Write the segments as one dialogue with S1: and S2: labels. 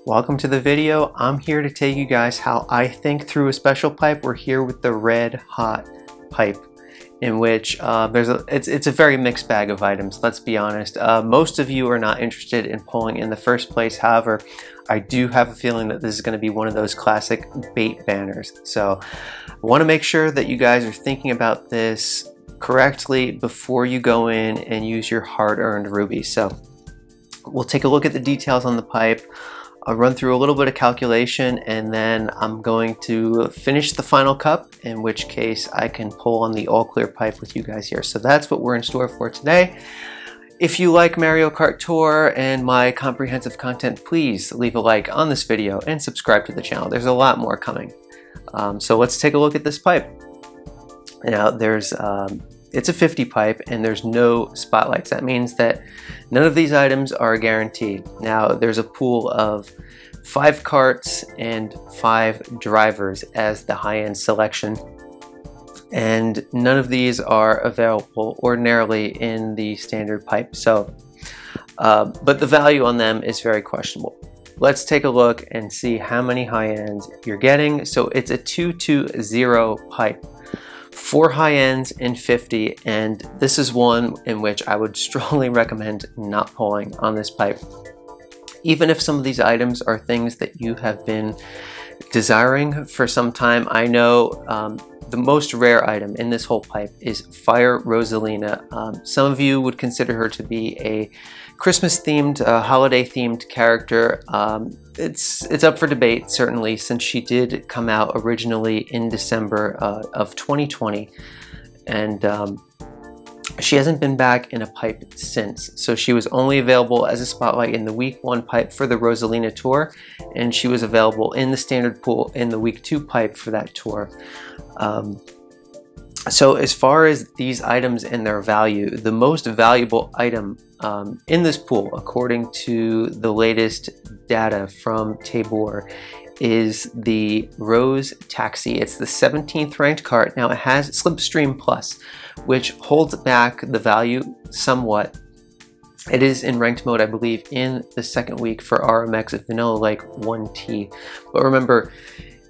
S1: Welcome to the video. I'm here to tell you guys how I think through a special pipe. We're here with the red hot pipe, in which it's a very mixed bag of items, let's be honest. Most of you are not interested in pulling in the first place. However, I do have a feeling that this is going to be one of those classic bait banners. So I want to make sure that you guys are thinking about this correctly before you go in and use your hard-earned rubies. So we'll take a look at the details on the pipe. I'll run through a little bit of calculation, and then I'm going to finish the final cup, in which case I can pull on the all clear pipe with you guys here. So that's what we're in store for today. If you like Mario Kart Tour and my comprehensive content, please leave a like on this video and subscribe to the channel. There's a lot more coming. So let's take a look at this pipe. Now it's a 50 pipe and there's no spotlights. That means that none of these items are guaranteed. Now there's a pool of 5 carts and 5 drivers as the high-end selection, and none of these are available ordinarily in the standard pipe. So but the value on them is very questionable. Let's take a look and see how many high-ends you're getting. So it's a 220 pipe. 4 high ends in 50, and this is one in which I would strongly recommend not pulling on this pipe. Even if some of these items are things that you have been desiring for some time. I know the most rare item in this whole pipe is Fire Rosalina. Some of you would consider her to be a Christmas themed, holiday themed character. It's up for debate, certainly, since she did come out originally in December of 2020, and she hasn't been back in a pipe since. So she was only available as a spotlight in the week 1 pipe for the Rosalina tour, and she was available in the standard pool in the week 2 pipe for that tour. So as far as these items and their value, the most valuable item in this pool, according to the latest data from Tabor, is the Rose Taxi. It's the 17th ranked cart. Now it has Slipstream Plus, which holds back the value somewhat. It is in ranked mode, I believe, in the 2nd week for RMX Vanilla Lake 1T. But remember,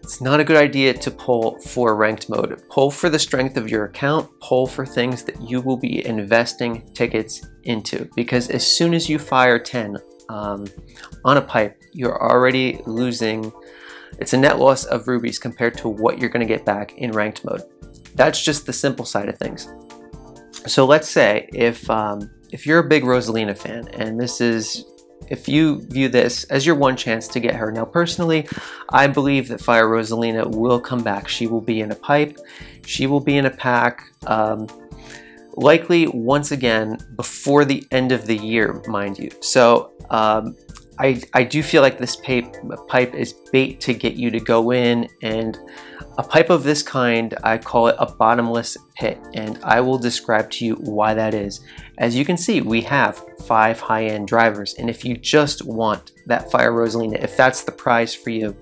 S1: it's not a good idea to pull for ranked mode. Pull for the strength of your account. Pull for things that you will be investing tickets into, because as soon as you fire 10 on a pipe, you're already losing. It's a net loss of rubies compared to what you're going to get back in ranked mode. That's just the simple side of things. So let's say if you're a big Rosalina fan, and if you view this as your one chance to get her. Now personally, I believe that Fire Rosalina will come back. She will be in a pipe, she will be in a pack, likely once again before the end of the year, mind you. So I do feel like this pipe is bait to get you to go in, and a pipe of this kind, I call it a bottomless pit, and I will describe to you why that is. As you can see, we have 5 high-end drivers, and if you just want that Fire Rosalina, if that's the prize for you,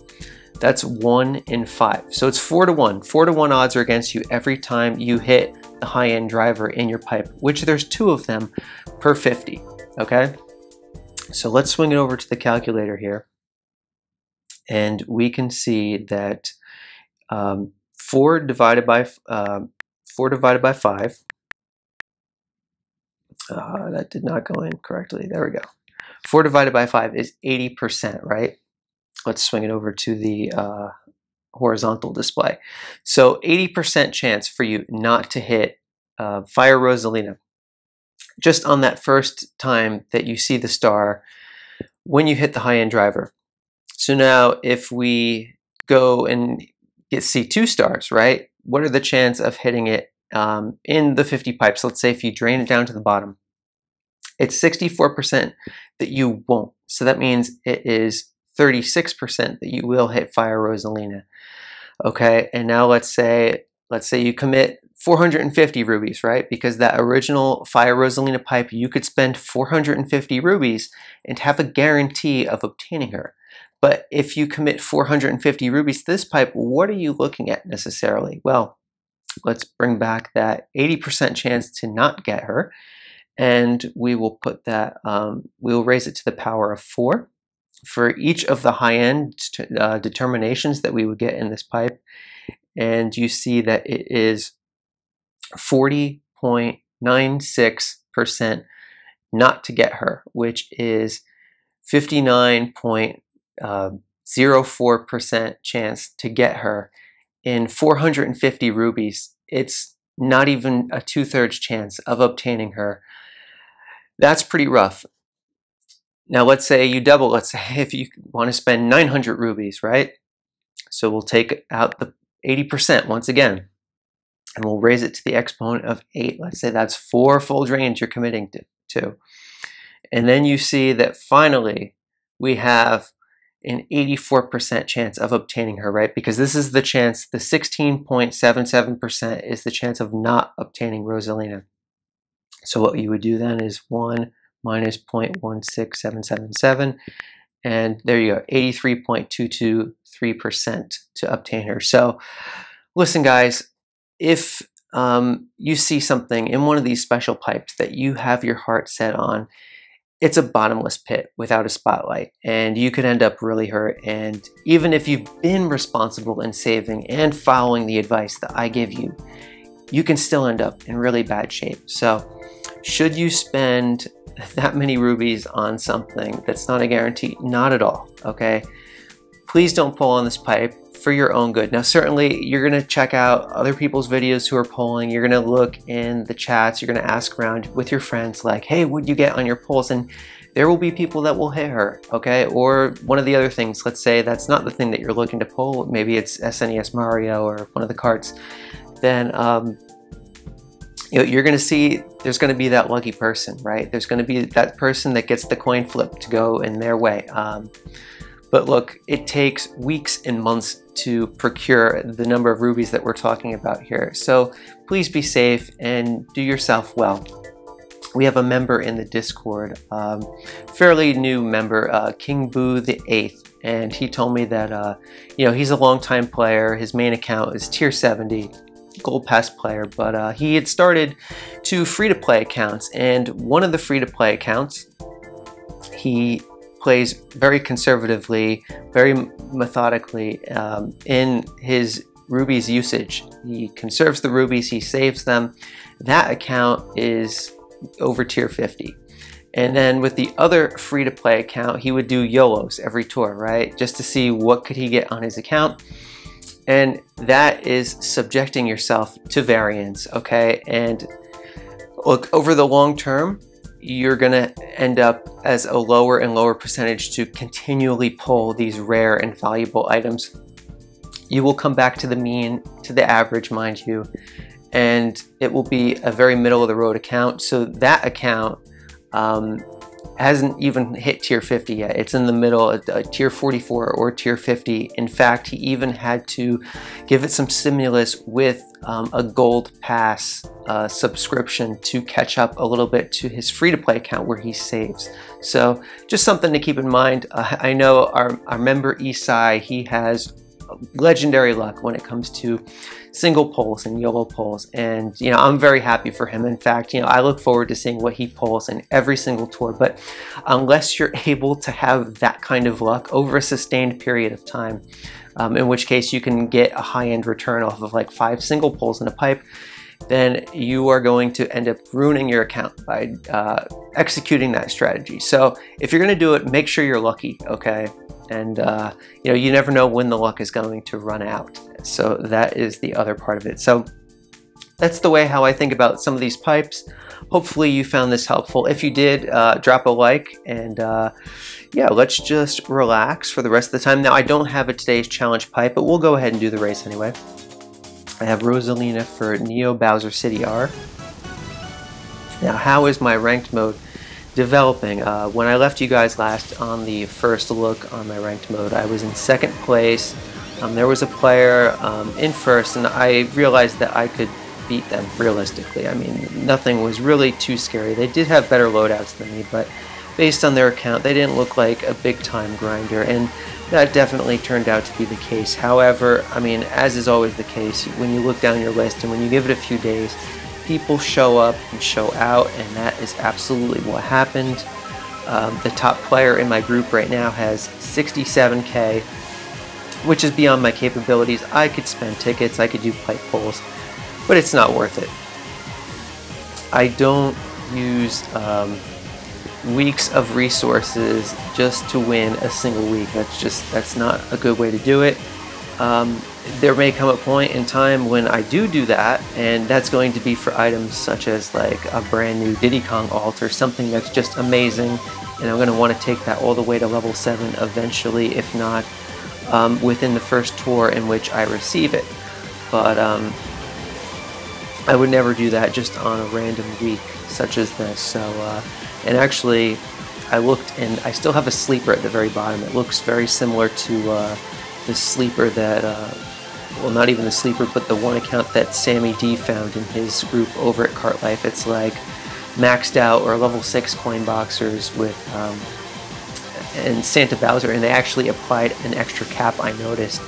S1: that's 1 in 5. So it's 4 to 1. 4 to 1 odds are against you every time you hit the high-end driver in your pipe, which there's 2 of them per 50, okay? So let's swing it over to the calculator here, and we can see that 4 divided by 5, that did not go in correctly. There we go. 4 divided by 5 is 80%, right? Let's swing it over to the horizontal display. So 80% chance for you not to hit Fire Rosalina just on that first time that you see the star when you hit the high-end driver. So now if we go and see 2 stars, right? What are the chance of hitting it in the 50 pipes? Let's say if you drain it down to the bottom, it's 64% that you won't. So that means it is 36% that you will hit Fire Rosalina. Okay, and now let's say you commit 450 rubies, right? Because that original Fire Rosalina pipe, you could spend 450 rubies and have a guarantee of obtaining her. But if you commit 450 rubies to this pipe, what are you looking at necessarily? Well, let's bring back that 80% chance to not get her, and we will put that, we will raise it to the power of 4. for each of the high-end determinations that we would get in this pipe, and you see that it is 40.96% not to get her, which is 59.04% chance to get her. In 450 rubies, it's not even a 2/3 chance of obtaining her. That's pretty rough. Now let's say you double, let's say if you want to spend 900 rubies, right? So we'll take out the 80% once again, and we'll raise it to the exponent of 8. Let's say that's 4 full drains you're committing to. And then you see that finally we have an 84% chance of obtaining her, right? Because this is the chance, the 16.77% is the chance of not obtaining Rosalina. So what you would do then is 1 minus 0.16777, and there you go, 83.223% to obtain her. So listen guys, if you see something in one of these special pipes that you have your heart set on, it's a bottomless pit without a spotlight, and you could end up really hurt. And even if you've been responsible in saving and following the advice that I give you, you can still end up in really bad shape. So should you spend that many rubies on something that's not a guarantee? Not at all, okay? Please don't pull on this pipe for your own good. Now certainly you're going to check out other people's videos who are polling, you're going to look in the chats, you're going to ask around with your friends like, hey, what'd you get on your polls? And there will be people that will hit her, okay? Or one of the other things, let's say that's not the thing that you're looking to pull, maybe it's SNES Mario or one of the carts, then you're going to see there's going to be that lucky person, right? There's going to be that person that gets the coin flip to go in their way. But look, it takes weeks and months to procure the number of rubies that we're talking about here. So please be safe and do yourself well. We have a member in the Discord, fairly new member, King Boo the 8th, and he told me that he's a longtime player. His main account is tier 70, gold pass player, but he had started 2 free-to-play accounts, and one of the free-to-play accounts, he plays very conservatively, very methodically in his rubies usage. He conserves the rubies, he saves them. That account is over tier 50. And then with the other free-to-play account, he would do YOLOs every tour, right? Just to see what could he get on his account. And that is subjecting yourself to variance, okay? And look, over the long term, you're gonna end up as a lower and lower percentage to continually pull these rare and valuable items. You will come back to the mean, to the average, mind you, and it will be a very middle of the road account. So that account hasn't even hit tier 50 yet. It's in the middle, tier 44 or tier 50. In fact, he even had to give it some stimulus with a gold pass subscription to catch up a little bit to his free-to-play account where he saves. So just something to keep in mind. I know our member Isai, he has legendary luck when it comes to single pulls and YOLO pulls, and I'm very happy for him. In fact, I look forward to seeing what he pulls in every single tour. But unless you're able to have that kind of luck over a sustained period of time, in which case you can get a high-end return off of like 5 single pulls in a pipe, then you are going to end up ruining your account by executing that strategy. So if you're going to do it, make sure you're lucky, okay? And you never know when the luck is going to run out. So that is the other part of it. So that's the way how I think about some of these pipes. Hopefully you found this helpful. If you did, drop a like, and yeah, let's just relax for the rest of the time. Now I don't have a today's challenge pipe, but we'll go ahead and do the race anyway. I have Rosalina for Neo Bowser City R. Now how is my ranked mode developing? When I left you guys last on the first look on my ranked mode, I was in 2nd place. There was a player in 1st, and I realized that I could beat them realistically. I mean, nothing was really too scary. They did have better loadouts than me, but based on their account, they didn't look like a big time grinder, and that definitely turned out to be the case. However, I mean, as is always the case, when you look down your list and when you give it a few days, people show up and show out, and that is absolutely what happened. The top player in my group right now has 67k, which is beyond my capabilities. I could spend tickets, I could do pipe pulls, but it's not worth it. I don't use weeks of resources just to win a single week. That's not a good way to do it. There may come a point in time when I do that, and that's going to be for items such as like a brand new Diddy Kong alt or something that's just amazing, and I'm going to want to take that all the way to level 7 eventually, if not within the first tour in which I receive it. But I would never do that just on a random week such as this. So, and actually, I looked and I still have a sleeper at the very bottom. It looks very similar to the sleeper that, well, not even the sleeper, but the one account that Sammy D found in his group over at Cart Life. It's like maxed out or level 6 coin boxers with and Santa Bowser, and they actually applied an extra cap, I noticed,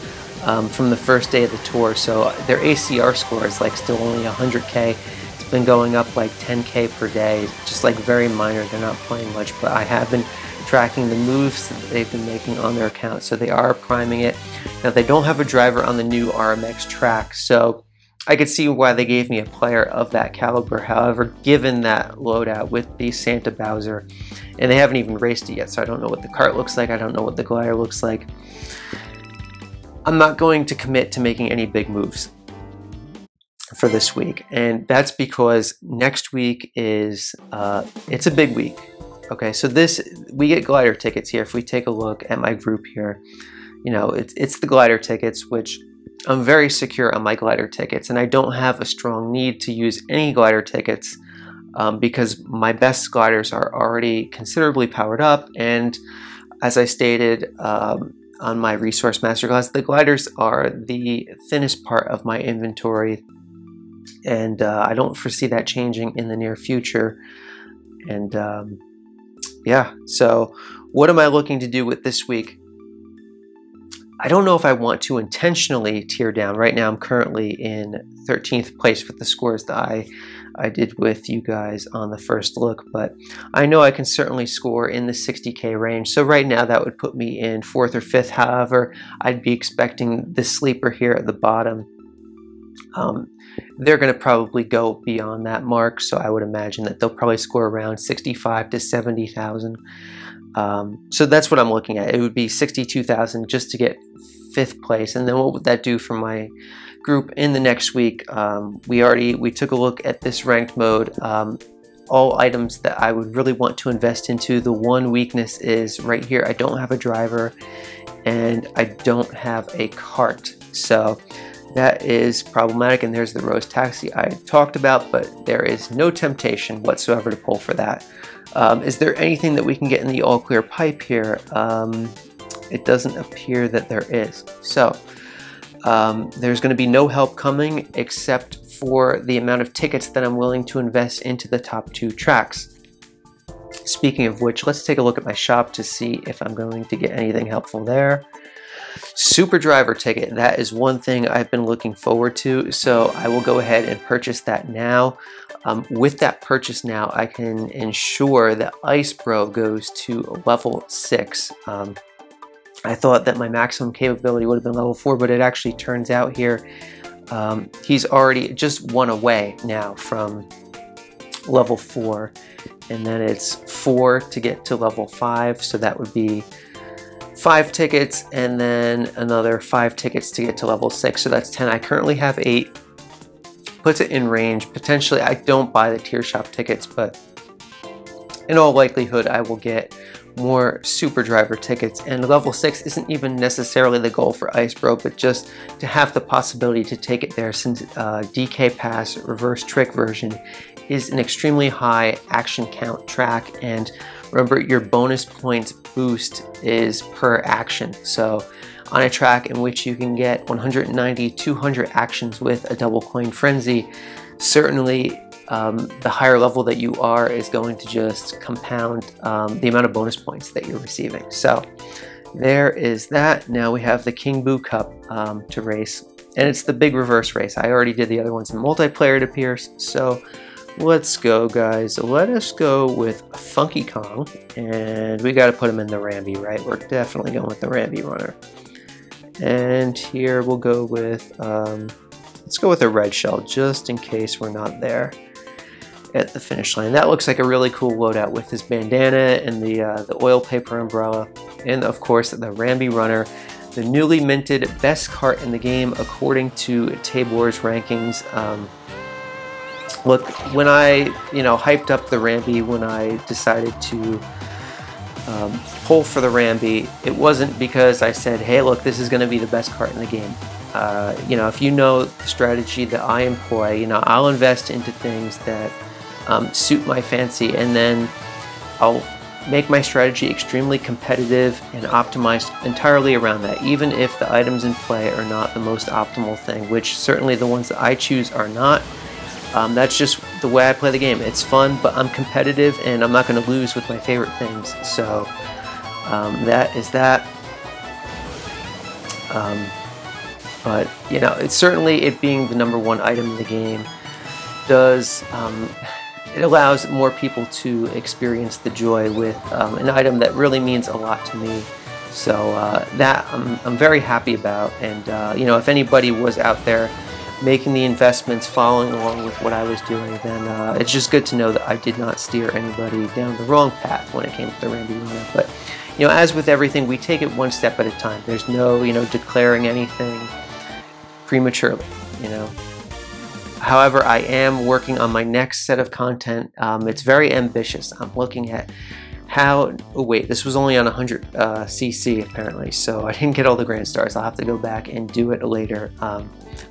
S1: from the first day of the tour. So their ACR score is like still only 100k. It's been going up like 10k per day, just like very minor. They're not playing much, but I have been tracking the moves that they've been making on their account, so they are priming it. Now they don't have a driver on the new RMX track, so I could see why they gave me a player of that caliber. However, given that loadout with the Santa Bowser, and they haven't even raced it yet, so I don't know what the cart looks like, I don't know what the glider looks like, I'm not going to commit to making any big moves for this week. And that's because next week is, it's a big week. Okay, so we get glider tickets here. If we take a look at my group here, you know, it's the glider tickets, which I'm very secure on my glider tickets, and I don't have a strong need to use any glider tickets because my best gliders are already considerably powered up. And as I stated on my resource masterclass, the gliders are the thinnest part of my inventory, and I don't foresee that changing in the near future. And yeah, so what am I looking to do with this week? I don't know if I want to intentionally tear down. Right now I'm currently in 13th place with the scores that I did with you guys on the first look, but I know I can certainly score in the 60k range. So right now that would put me in 4th or 5th. However, I'd be expecting the sleeper here at the bottom. They're going to probably go beyond that mark, so I would imagine that they'll probably score around 65 to 70,000. So that's what I'm looking at. It would be 62,000 just to get 5th place, and then what would that do for my group in the next week? We took a look at this ranked mode. All items that I would really want to invest into. The one weakness is right here. I don't have a driver, and I don't have a cart. So that is problematic, and there's the Rose Taxi I talked about, but there is no temptation whatsoever to pull for that. Is there anything that we can get in the all clear pipe here? It doesn't appear that there is. So there's going to be no help coming except for the amount of tickets that I'm willing to invest into the top 2 tracks. Speaking of which, let's take a look at my shop to see if I'm going to get anything helpful there. Super driver ticket, that is one thing I've been looking forward to, so I will go ahead and purchase that now. With that purchase now, I can ensure that Ice Bro goes to level 6. I thought that my maximum capability would have been level 4, but it actually turns out here he's already just 1 away now from level 4, and then it's 4 to get to level 5, so that would be 5 tickets, and then another 5 tickets to get to level 6, so that's 10. I currently have 8. Puts it in range. Potentially, I don't buy the tier shop tickets, but in all likelihood, I will get more super driver tickets. And level 6 isn't even necessarily the goal for Ice Bro, but just to have the possibility to take it there, since DK Pass reverse trick version is an extremely high action count track, and remember, your bonus points boost is per action. So on a track in which you can get 190, 200 actions with a double coin frenzy, certainly the higher level that you are is going to just compound the amount of bonus points that you're receiving. So there is that. Now we have the King Boo Cup to race, and it's the big reverse race. I already did the other ones in multiplayer, it appears, so Let's go, guys. Let us go with Funky Kong, and we got to put him in the Rambi, right? We're definitely going with the Rambi runner. And here we'll go with, let's go with a red shell, just in case we're not there at the finish line. That looks like a really cool loadout with his bandana and the oil paper umbrella, and of course the Rambi runner, the newly minted best cart in the game according to Tabor's rankings. Look, when I, hyped up the Rambi, when I decided to pull for the Rambi, it wasn't because I said, hey, look, this is going to be the best cart in the game. If you know the strategy that I employ, I'll invest into things that suit my fancy, and then I'll make my strategy extremely competitive and optimized entirely around that, even if the items in play are not the most optimal thing, which certainly the ones that I choose are not. That's just the way I play the game. It's fun, but I'm competitive, and I'm not going to lose with my favorite things. So that is that. But it's certainly, it being the #1 item in the game does it allows more people to experience the joy with an item that really means a lot to me. So that I'm very happy about. And if anybody was out there making the investments, following along with what I was doing, then it's just good to know that I did not steer anybody down the wrong path when it came to the Rambi runner. But as with everything, we take it one step at a time. There's no declaring anything prematurely. However, I am working on my next set of content. It's very ambitious. I'm looking at how, oh wait, this was only on 100 cc apparently, so I didn't get all the grand stars. I'll have to go back and do it later.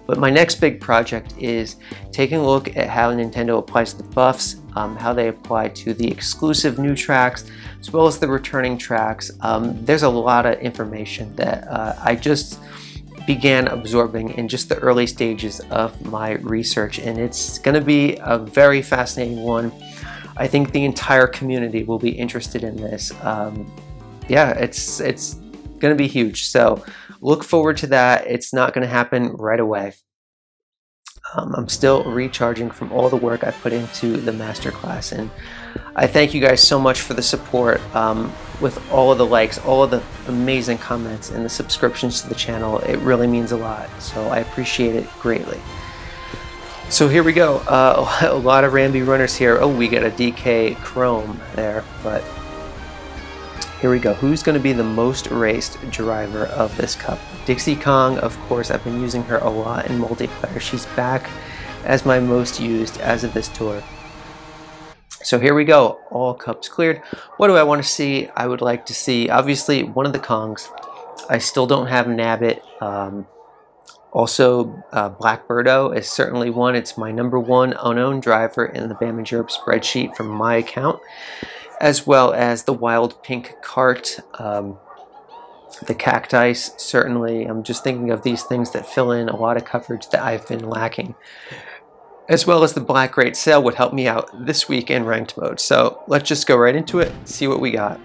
S1: But my next big project is taking a look at how Nintendo applies the buffs, how they apply to the exclusive new tracks, as well as the returning tracks. There's a lot of information that I just began absorbing in just the early stages of my research, and it's going to be a very fascinating one. I think the entire community will be interested in this. Yeah, it's going to be huge, so look forward to that. It's not going to happen right away. I'm still recharging from all the work I put into the masterclass, and I thank you guys so much for the support, with all of the likes, all of the amazing comments, and the subscriptions to the channel. It really means a lot, so I appreciate it greatly. So here we go, a lot of Rambi runners here. Oh, we got a DK Chrome there, but here we go. Who's going to be the most raced driver of this cup? Dixie Kong, of course. I've been using her a lot in multiplayer. She's back as my most used as of this tour. So here we go, all cups cleared. What do I want to see? I would like to see, obviously, one of the Kongs. I still don't have Nabbit. Also, Blackbirdo is certainly one. It's my #1 unknown driver in the Bam and Jerb spreadsheet from my account, as well as the Wild Pink Cart, the Cacti, certainly. I'm just thinking of these things that fill in a lot of coverage that I've been lacking, as well as the Black Great Sale would help me out this week in ranked mode. So let's just go right into it, see what we got.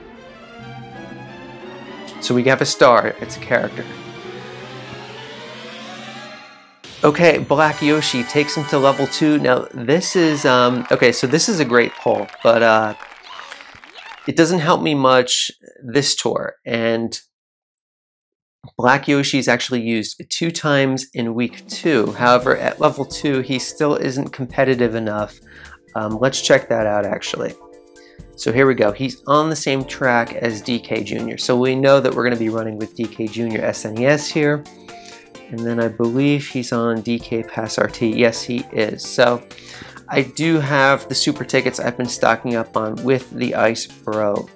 S1: So we have a star, it's a character. Okay, Black Yoshi takes him to level 2. Now this is, okay, so this is a great pull, but it doesn't help me much this tour. And Black Yoshi is actually used 2 times in week 2. However, at level 2, he still isn't competitive enough. Let's check that out, actually. So here we go. He's on the same track as DK Jr. So we know that we're going to be running with DK Jr. SNES here. And then I believe he's on DK Pass RT. Yes, he is. So I do have the super tickets I've been stocking up on with the Ice Bro.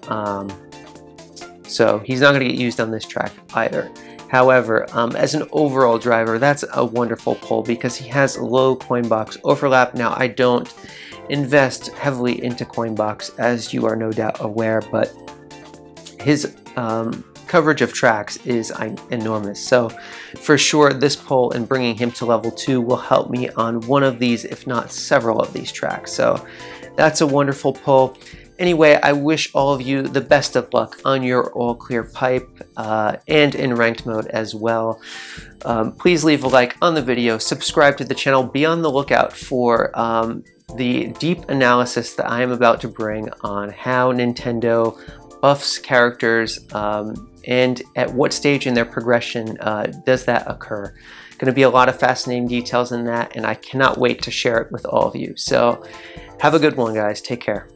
S1: So he's not going to get used on this track either. However, as an overall driver, that's a wonderful pull because he has low Coinbox overlap. Now, I don't invest heavily into Coinbox, as you are no doubt aware, but his coverage of tracks is enormous. So for sure, this pull and bringing him to level 2 will help me on one of these, if not several of these tracks. So that's a wonderful pull. Anyway, I wish all of you the best of luck on your all clear pipe and in ranked mode as well. Please leave a like on the video, subscribe to the channel, be on the lookout for the deep analysis that I am about to bring on how Nintendo buffs characters and at what stage in their progression does that occur. Going to be a lot of fascinating details in that, and I cannot wait to share it with all of you. So have a good one, guys. Take care.